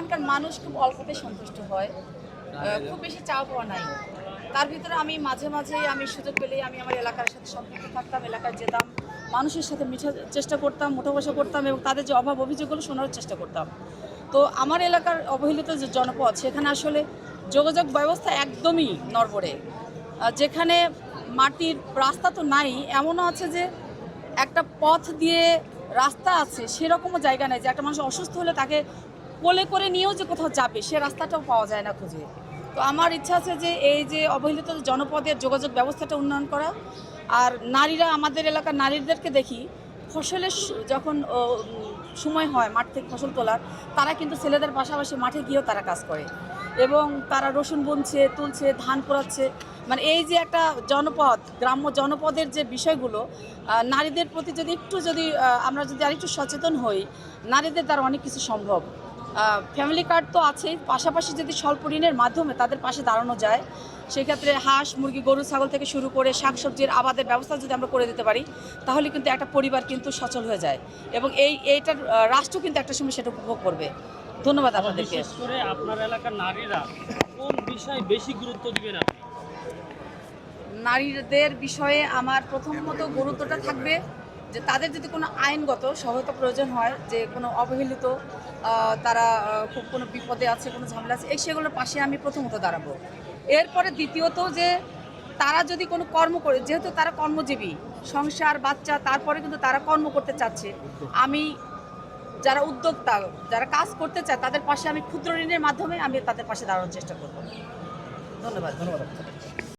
এখানকার মানুষ খুব অল্পতে সন্তুষ্ট হয়, খুব বেশি চাওয়া পাওয়া নাই। তার ভিতরে আমি মাঝে মাঝে আমি সুযোগ পেলেই আমি আমার এলাকার সাথে সম্পৃক্ত থাকতাম, এলাকায় যেতাম, মানুষের সাথে মিশার চেষ্টা করতাম, মোটা বসা করতাম এবং তাদের যে অভাব অভিযোগগুলো শোনার চেষ্টা করতাম। তো আমার এলাকার অবহেলিত যে জনপদ, সেখানে আসলে যোগাযোগ ব্যবস্থা একদমই নড়বড়ে। যেখানে মাটির রাস্তা তো নাই, এমনও আছে যে একটা পথ দিয়ে রাস্তা আছে, সেরকমও জায়গা নেই যে একটা মানুষ অসুস্থ হলে তাকে কোলে করে নিয়েও যে কোথাও যাবে সে রাস্তাটাও পাওয়া যায় না খুঁজে। তো আমার ইচ্ছা আছে যে এই যে অবহেলিত জনপদের যোগাযোগ ব্যবস্থাটা উন্নয়ন করা। আর নারীরা, আমাদের এলাকার নারীদেরকে দেখি ফসলের যখন সময় হয় মাঠ থেকে ফসল তোলার, তারা কিন্তু ছেলেদের পাশাপাশি মাঠে গিয়েও তারা কাজ করে এবং তারা রসুন বুনছে, তুলছে, ধান পোড়াচ্ছে। মানে এই যে একটা জনপদ, গ্রাম্য জনপদের যে বিষয়গুলো, নারীদের প্রতি যদি আমরা যদি আরেকটু সচেতন হই, নারীদের দ্বারা অনেক কিছু সম্ভব। ফ্যামিলি কার্ড তো আছেই, পাশাপাশি যদি স্বল্প ঋণের মাধ্যমে তাদের পাশে দাঁড়ানো যায়, সেক্ষেত্রে হাঁস মুরগি গরু ছাগল থেকে শুরু করে শাকসবজির আবাদের ব্যবস্থা যদি আমরা করে দিতে পারি, তাহলে কিন্তু একটা পরিবার কিন্তু সচল হয়ে যায় এবং এইটার রাষ্ট্র কিন্তু একটা সময় সেটা উপভোগ করবে। ধন্যবাদ আপনাদেরকে। বিশেষ করে আপনার এলাকার নারীরা কোন বিষয়ে বেশি গুরুত্ব দিবেন আপনি? নারীদের বিষয়ে আমার প্রথমত গুরুত্বটা থাকবে যে তাদের যদি কোনো আইনগত সহায়তা প্রয়োজন হয়, যে কোনো অবহেলিত তারা খুব কোনো বিপদে আছে, কোনো ঝামেলা আছে, সেগুলোর পাশে আমি প্রথমত দাঁড়াবো। এরপরে দ্বিতীয়ত যে তারা যদি কোনো কর্ম করে, যেহেতু তারা কর্মজীবী, সংসার বাচ্চা, তারপরে কিন্তু তারা কর্ম করতে চাচ্ছে, আমি যারা উদ্যোক্তা, যারা কাজ করতে চায়, তাদের পাশে আমি ক্ষুদ্র ঋণের মাধ্যমে আমি তাদের পাশে দাঁড়ানোর চেষ্টা করব। ধন্যবাদ।